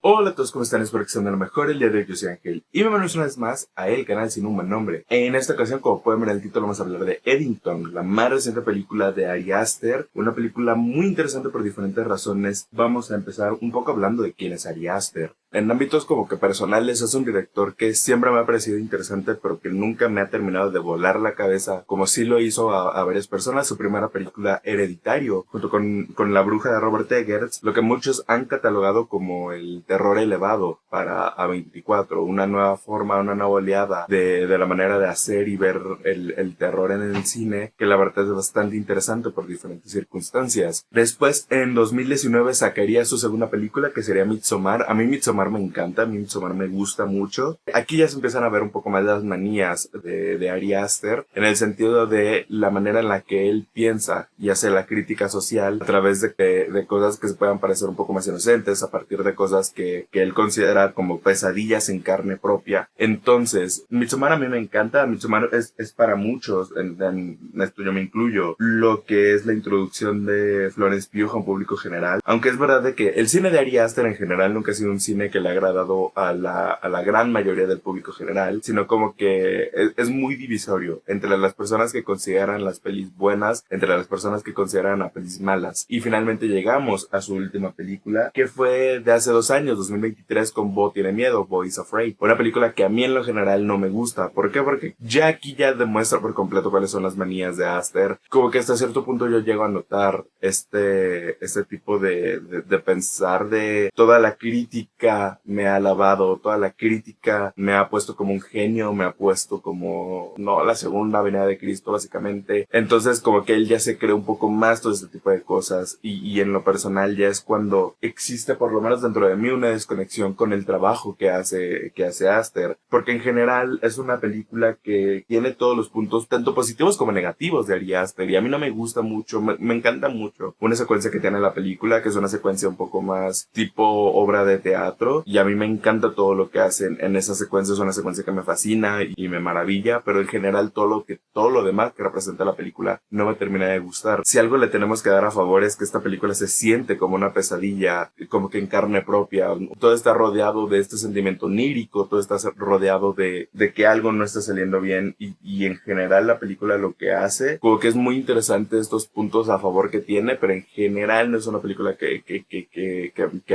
Hola a todos, ¿cómo están? Espero que estén de lo mejor. El día de hoy yo soy Ángel y bienvenidos una vez más a el canal sin un buen nombre. En esta ocasión, como pueden ver en el título, vamos a hablar de Eddington, la más reciente película de Ari Aster. Una película muy interesante por diferentes razones. Vamos a empezar un poco hablando de quién es Ari Aster. En ámbitos como que personales es un director que siempre me ha parecido interesante, pero que nunca me ha terminado de volar la cabeza, como sí lo hizo a varias personas. Su primera película, Hereditario, junto con La Bruja de Robert Eggers, lo que muchos han catalogado como el terror elevado para A24, una nueva forma, una nueva oleada de la manera de hacer y ver el terror en el cine, que la verdad es bastante interesante por diferentes circunstancias. Después, en 2019, sacaría su segunda película, que sería Midsommar. A mí Midsommar me encanta, a mí Midsommar me gusta mucho. Aquí ya se empiezan a ver un poco más las manías de Ari Aster, en el sentido de la manera en la que él piensa y hace la crítica social a través de cosas que se puedan parecer un poco más inocentes, a partir de cosas que él considera como pesadillas en carne propia. Entonces, Midsommar a mí me encanta. Midsommar es para muchos, en esto yo me incluyo, lo que es la introducción de Florence Pugh a un público general. Aunque es verdad de que el cine de Ari Aster en general nunca ha sido un cine que le ha agradado a la gran mayoría del público general, sino como que es muy divisorio entre las personas que consideran las pelis buenas, entre las personas que consideran las pelis malas. Y finalmente llegamos a su última película, que fue de hace 2 años, 2023, con Bo tiene miedo, Bo is Afraid. Una película que a mí en lo general no me gusta. ¿Por qué? Porque ya aquí ya demuestra por completo cuáles son las manías de Aster. Como que hasta cierto punto yo llego a notar este tipo de pensar de toda la crítica me ha alabado, toda la crítica me ha puesto como un genio, me ha puesto como, no, la segunda venida de Cristo básicamente. Entonces como que él ya se cree un poco más todo este tipo de cosas y en lo personal ya es cuando existe, por lo menos dentro de mí, una desconexión con el trabajo que hace Aster, porque en general es una película que tiene todos los puntos, tanto positivos como negativos de Ari Aster, y a mí no me gusta mucho, me encanta mucho una secuencia que tiene la película, que es una secuencia un poco más tipo obra de teatro, y a mí me encanta todo lo que hacen en esa secuencia. Es una secuencia que me fascina y me maravilla, pero en general todo lo demás que representa la película no me termina de gustar. Si algo le tenemos que dar a favor es que esta película se siente como una pesadilla, como que en carne propia. Todo está rodeado de este sentimiento onírico, todo está rodeado de que algo no está saliendo bien, y en general la película lo que hace, como que es muy interesante estos puntos a favor que tiene, pero en general no es una película que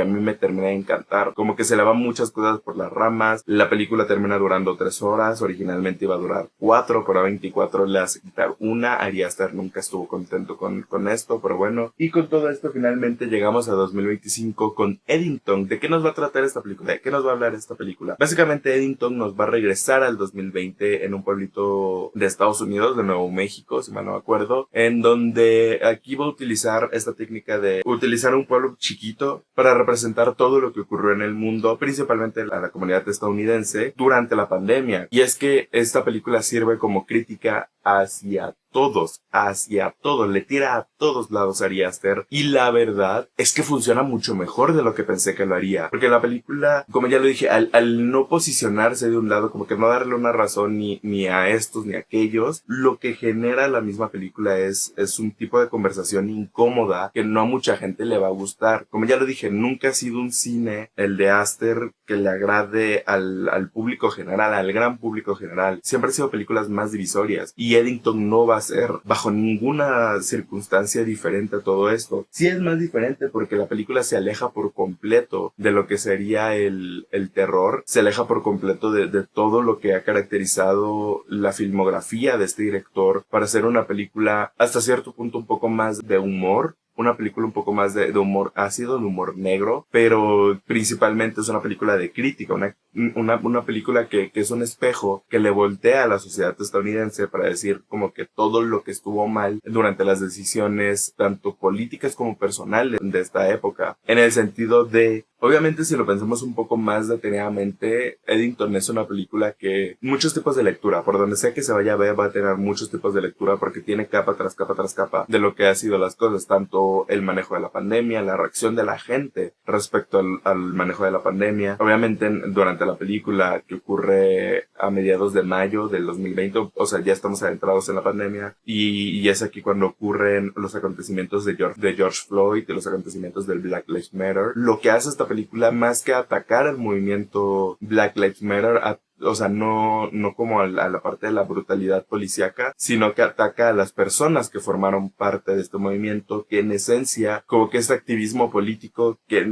a mí me termina de encantar. Como que se le van muchas cosas por las ramas. La película termina durando 3 horas, originalmente iba a durar 4, pero a 24 le hace quitar una. Ari Aster nunca estuvo contento con esto, pero bueno. Y con todo esto finalmente llegamos a 2025 con Eddington. ¿De qué nos va a tratar esta película? ¿De qué nos va a hablar esta película? Básicamente Eddington nos va a regresar al 2020 en un pueblito de Estados Unidos, de Nuevo México, si mal no me acuerdo, en donde aquí va a utilizar esta técnica de utilizar un pueblo chiquito para representar todo lo que ocurrió en el mundo, principalmente a la comunidad estadounidense durante la pandemia. Y es que esta película sirve como crítica hacia todos, le tira a todos lados a Ari Aster, y la verdad es que funciona mucho mejor de lo que pensé que lo haría, porque la película, como ya lo dije, al no posicionarse de un lado, como que no darle una razón ni a estos ni a aquellos, lo que genera la misma película es un tipo de conversación incómoda que no a mucha gente le va a gustar. Como ya lo dije, nunca ha sido un cine, el de Aster, que le agrade al público general, al gran público general. Siempre han sido películas más divisorias, y Eddington no va a ser bajo ninguna circunstancia diferente a todo esto. Sí es más diferente porque la película se aleja por completo de lo que sería el terror, se aleja por completo de todo lo que ha caracterizado la filmografía de este director para hacer una película hasta cierto punto un poco más de humor. Una película un poco más de humor ácido, de humor negro, pero principalmente es una película de crítica, una película que es un espejo que le voltea a la sociedad estadounidense para decir como que todo lo que estuvo mal durante las decisiones tanto políticas como personales de esta época, en el sentido de, obviamente, si lo pensamos un poco más detenidamente, Eddington es una película que muchos tipos de lectura, por donde sea que se vaya a ver, va a tener muchos tipos de lectura, porque tiene capa tras capa tras capa de lo que ha sido las cosas, tanto el manejo de la pandemia, la reacción de la gente respecto al manejo de la pandemia. Obviamente durante la película, que ocurre a mediados de mayo del 2020, o sea, ya estamos adentrados en la pandemia, y es aquí cuando ocurren los acontecimientos de George Floyd, y los acontecimientos del Black Lives Matter. Lo que hace esta película, más que atacar al movimiento Black Lives Matter, o sea, no como a la parte de la brutalidad policíaca, sino que ataca a las personas que formaron parte de este movimiento, que en esencia, como que este activismo político, que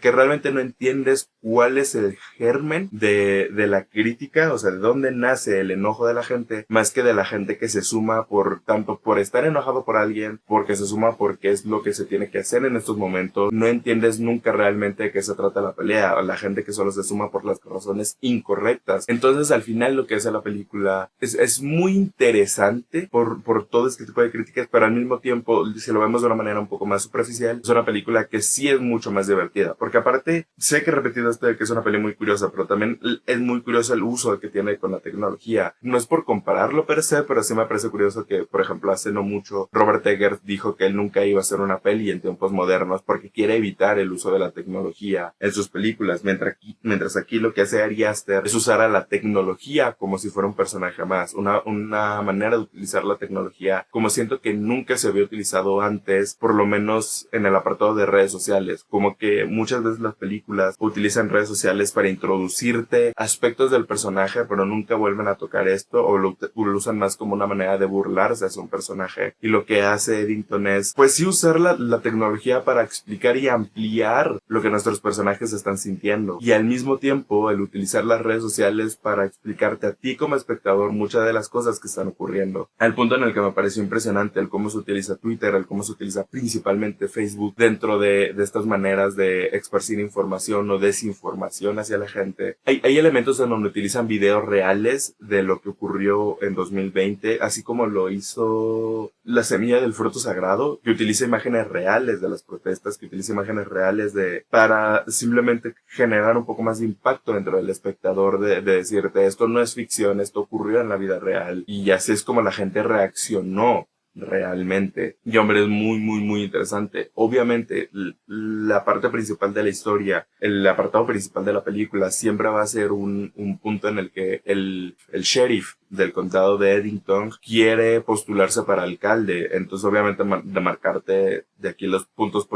realmente no entiendes cuál es el germen de la crítica, o sea, de dónde nace el enojo de la gente, más que de la gente que se suma tanto por estar enojado por alguien, porque se suma porque es lo que se tiene que hacer en estos momentos. No entiendes nunca realmente de qué se trata la pelea, o la gente que solo se suma por las razones incorrectas. Entonces, al final, lo que hace la película es muy interesante por todo este tipo de críticas, pero al mismo tiempo, si lo vemos de una manera un poco más superficial, es una película que sí es mucho más divertida. Porque aparte, sé que he repetido esto de que es una peli muy curiosa, pero también es muy curioso el uso que tiene con la tecnología. No es por compararlo per se, pero sí me parece curioso que, por ejemplo, hace no mucho, Robert Eggers dijo que él nunca iba a hacer una peli en tiempos modernos porque quiere evitar el uso de la tecnología en sus películas, mientras aquí lo que hace Ari Aster es usar a la tecnología como si fuera un personaje más, una manera de utilizar la tecnología como siento que nunca se había utilizado antes, por lo menos en el apartado de redes sociales, como que muchas veces las películas utilizan redes sociales para introducirte aspectos del personaje, pero nunca vuelven a tocar esto o lo usan más como una manera de burlarse hacia un personaje, y lo que hace Eddington es, pues sí, usar la tecnología para explicar y ampliar lo que nuestros personajes están sintiendo, y al mismo tiempo el utilizar las redes sociales para explicarte a ti como espectador muchas de las cosas que están ocurriendo, al punto en el que me pareció impresionante el cómo se utiliza Twitter, el cómo se utiliza principalmente Facebook dentro de estas maneras de esparcir información o desinformación hacia la gente. Hay elementos en donde utilizan videos reales de lo que ocurrió en 2020, así como lo hizo La Semilla del Fruto Sagrado, que utiliza imágenes reales de las protestas, que utiliza imágenes reales para simplemente generar un poco más de impacto dentro del espectador, de decirte, esto no es ficción, esto ocurrió en la vida real, y así es como la gente reaccionó realmente. Y hombre, es muy, muy, muy interesante. Obviamente, la parte principal de la historia, el apartado principal de la película, siempre va a ser un punto en el que el sheriff del condado de Eddington quiere postularse para alcalde. Entonces, obviamente, de marcarte de aquí los puntos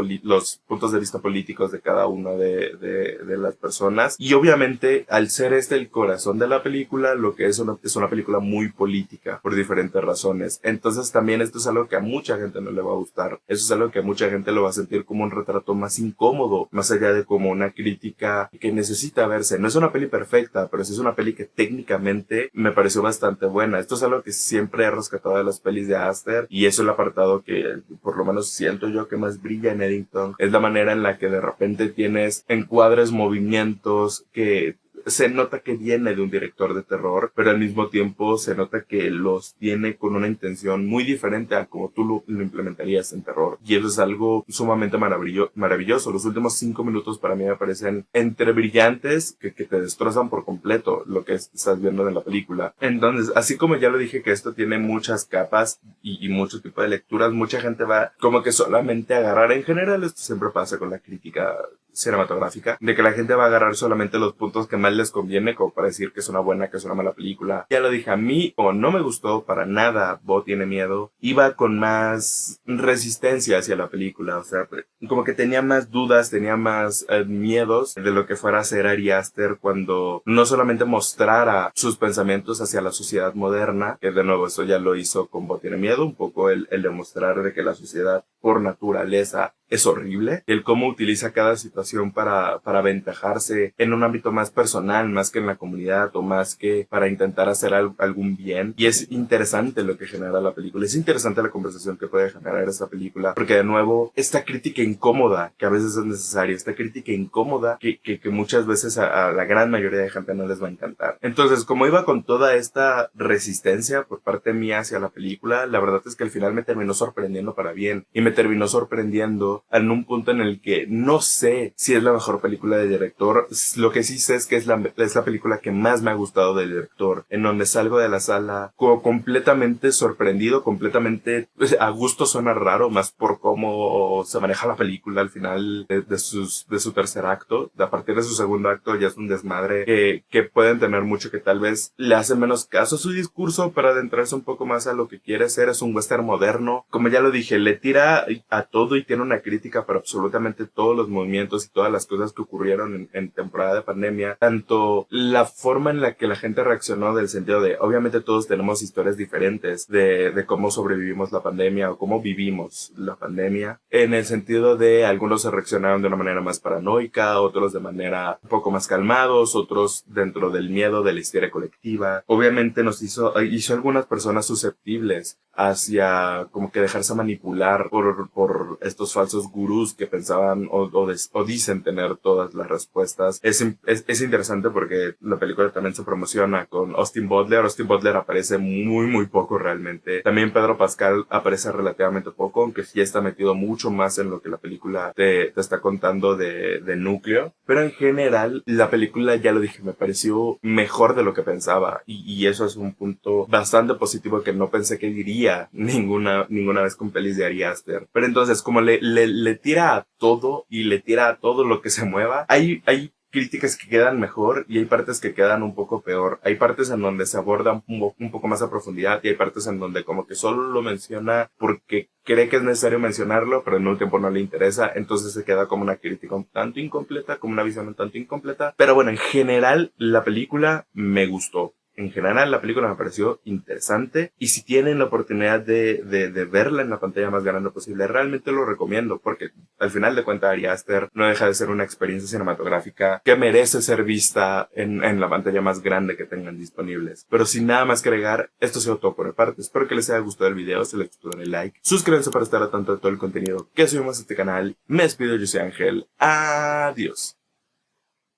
de vista políticos de cada una de las personas. Y obviamente, al ser el corazón de la película, lo que es una película muy política por diferentes razones. Entonces, también esto es algo que a mucha gente no le va a gustar. Eso es algo que a mucha gente lo va a sentir como un retrato más incómodo, más allá de como una crítica que necesita verse. No es una peli perfecta, pero sí es una peli que técnicamente me pareció bastante buena. Esto es algo que siempre he rescatado de las pelis de Aster, y eso es el apartado que por lo menos siento yo que más brilla en Eddington. Es la manera en la que de repente tienes encuadres, movimientos que se nota que viene de un director de terror, pero al mismo tiempo se nota que los tiene con una intención muy diferente a como tú lo implementarías en terror. Y eso es algo sumamente maravilloso. Los últimos 5 minutos para mí me parecen entre brillantes, que te destrozan por completo lo que estás viendo en la película. Entonces, así como ya lo dije que esto tiene muchas capas y muchos tipos de lecturas, mucha gente va como que solamente a agarrar, en general esto siempre pasa con la crítica cinematográfica, de que la gente va a agarrar solamente los puntos que más les conviene, como para decir que es una buena, que es una mala película. Ya lo dije, a mí, o no me gustó para nada Bo tiene miedo, iba con más resistencia hacia la película, o sea, como que tenía más dudas, tenía más miedos de lo que fuera a ser Ari Aster cuando no solamente mostrara sus pensamientos hacia la sociedad moderna, que de nuevo eso ya lo hizo con Bo tiene miedo, un poco el demostrar de que la sociedad por naturaleza es horrible, el cómo utiliza cada situación para aventajarse en un ámbito más personal, más que en la comunidad, o más que para intentar hacer algún bien. Y es interesante lo que genera la película, es interesante la conversación que puede generar esta película, porque de nuevo, esta crítica incómoda, que a veces es necesaria, esta crítica incómoda que muchas veces a la gran mayoría de gente no les va a encantar. Entonces, como iba con toda esta resistencia por parte mía hacia la película, la verdad es que al final me terminó sorprendiendo para bien, y me terminó sorprendiendo en un punto en el que no sé si es la mejor película del director. Lo que sí sé es que es la película que más me ha gustado del director, en donde salgo de la sala como completamente sorprendido, completamente, pues, a gusto suena raro, más por cómo se maneja la película al final de su tercer acto. A partir de su segundo acto ya es un desmadre que pueden tener mucho, que tal vez le hace menos caso a su discurso para adentrarse un poco más a lo que quiere ser. Es un western moderno, como ya lo dije, le tira a todo y tiene una crítica crítica para absolutamente todos los movimientos y todas las cosas que ocurrieron en temporada de pandemia. Tanto la forma en la que la gente reaccionó, del sentido de, obviamente todos tenemos historias diferentes de cómo sobrevivimos la pandemia o cómo vivimos la pandemia. En el sentido de, algunos se reaccionaron de una manera más paranoica, otros de manera un poco más calmados, otros dentro del miedo de la histeria colectiva. Obviamente hizo algunas personas susceptibles hacia como que dejarse manipular por estos falsos gurús que pensaban o dicen tener todas las respuestas. Es interesante porque la película también se promociona con Austin Butler. Austin Butler aparece muy muy poco realmente. También Pedro Pascal aparece relativamente poco, aunque sí está metido mucho más en lo que la película te está contando de núcleo. Pero en general la película, ya lo dije, me pareció mejor de lo que pensaba, y eso es un punto bastante positivo que no pensé que diría ninguna vez con pelis de Ari Aster. Pero entonces, como le tira a todo y le tira a todo lo que se mueva, hay críticas que quedan mejor y hay partes que quedan un poco peor. Hay partes en donde se aborda un poco más a profundidad y hay partes en donde como que solo lo menciona porque cree que es necesario mencionarlo, pero en un tiempo no le interesa. Entonces se queda como una crítica un tanto incompleta, como una visión un tanto incompleta. Pero bueno, en general la película me gustó. En general la película me pareció interesante, y si tienen la oportunidad de verla en la pantalla más grande posible, realmente lo recomiendo, porque al final de cuentas Ari Aster no deja de ser una experiencia cinematográfica que merece ser vista en la pantalla más grande que tengan disponibles. Pero sin nada más que agregar, esto ha sido todo por mi parte. Espero que les haya gustado el video. Si les gustó, denle like, suscríbanse para estar al tanto de todo el contenido que subimos a este canal. Me despido, yo soy Ángel. Adiós.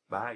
Bye.